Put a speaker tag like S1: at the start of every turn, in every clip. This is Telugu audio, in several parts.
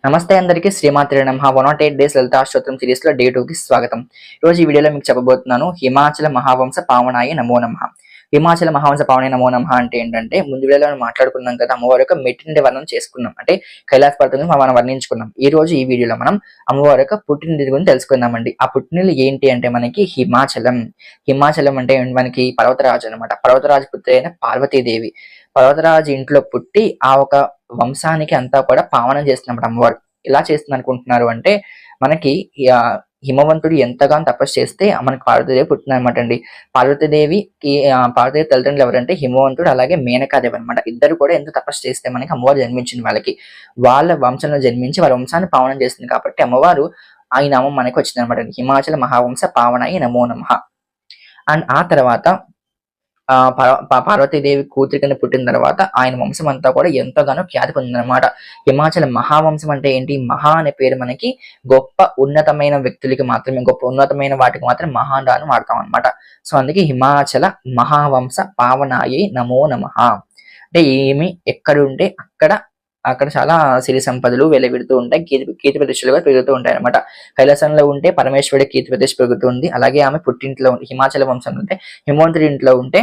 S1: నమస్తే అందరికీ శ్రీమాత్రే నమః 108 డేస్ లలితా స్తోత్రం సిరీస్ లో డే 2 కి స్వాగతం. ఈరోజు ఈ వీడియోలో మీకు చెప్పబోతున్నాను హిమాచల మహావంశ పావనాయ నమో నమః. హిమాచల మహావంశ పావనాయ నమో నమః అంటే ఏంటంటే ముందు వీడియోలో మనం మాట్లాడుకున్నాం కదా, అమ్మవారి యొక్క మెట్టినింటి వర్ణన చేసుకున్నాం, అంటే కైలాస పర్వతం మనం వర్ణించుకున్నాం. ఈ రోజు ఈ వీడియోలో మనం అమ్మవారి యొక్క పుట్టినరోజు గురించి తెలుసుకుందామండి. ఆ పుట్టినరోజు ఏంటి అంటే మనకి హిమాచలం. హిమాచలం అంటే మనకి పర్వతరాజు అనమాట. పర్వతరాజు పుత్రి అయిన పార్వతీదేవి పర్వతరాజు ఇంట్లో పుట్టి ఆ ఒక వంశానికి అంతా కూడా పావనం చేస్తున్నప్పుడు అమ్మవారు ఎలా చేస్తుంది అనుకుంటున్నారు అంటే, మనకి హిమవంతుడు ఎంతగానో తపస్సు చేస్తే మనకి పార్వతీదేవి పుట్టిందనమాట అండి. పార్వతీదేవికి పార్వతీదేవి తల్లిదండ్రులు ఎవరంటే హిమవంతుడు అలాగే మేనకాదేవి అనమాట. ఇద్దరు కూడా ఎంత తపస్సు చేస్తే మనకి అమ్మవారు జన్మించింది వాళ్ళకి. వాళ్ళ వంశంలో జన్మించి వాళ్ళ వంశాన్ని పావనం చేస్తుంది కాబట్టి అమ్మవారు ఆ నామం మనకి వచ్చింది అనమాట. హిమాచల మహావంశ పావనాయ నమో నమః. అండ్ ఆ తర్వాత పార్వతీదేవి కూతురి కింద పుట్టిన తర్వాత ఆయన వంశం అంతా కూడా ఎంతగానో ఖ్యాతి పొందిందనమాట. హిమాచల మహావంశం అంటే ఏంటి? మహా అనే పేరు మనకి గొప్ప ఉన్నతమైన వ్యక్తులకి మాత్రమే, గొప్ప ఉన్నతమైన వాటికి మాత్రం మహాండాన్ని వాడతాం అనమాట. సో అందుకే హిమాచల మహావంశ పావనాయై నమో నమః. అంటే ఏమి ఎక్కడుంటే అక్కడ చాలా సిరి సంపదలు వెలువడుతూ ఉంటాయి, కీర్తి ప్రతిష్టలుగా పెరుగుతూ ఉంటాయి అనమాట. కైలాసంలో ఉంటే పరమేశ్వరుడి కీర్తి ప్రతిష్ట పెరుగుతుంది. అలాగే ఆమె పుట్టింట్లో హిమాచల వంశంలో ఉంటే హిమవంతుడి ఇంట్లో ఉంటే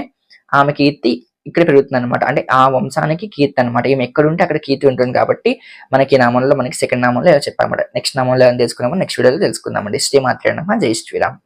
S1: ఆమె కీర్తి ఇక్కడ పెరుగుతుంది అనమాట. అంటే ఆ వంశానికి కీర్తి అనమాట. ఈమె ఎక్కడుంటే అక్కడ కీర్తి ఉంటుంది కాబట్టి మనకి నామంలో మనకి సెకండ్ నామంలో ఇలా చెప్పామన్నమాట. నెక్స్ట్ నామంలో ఏం తెలుసుకున్నామో నెక్స్ట్ వీడియోలో తెలుసుకుందామండి. శ్రీమాత్రే నమః. జై శ్రీరామ్.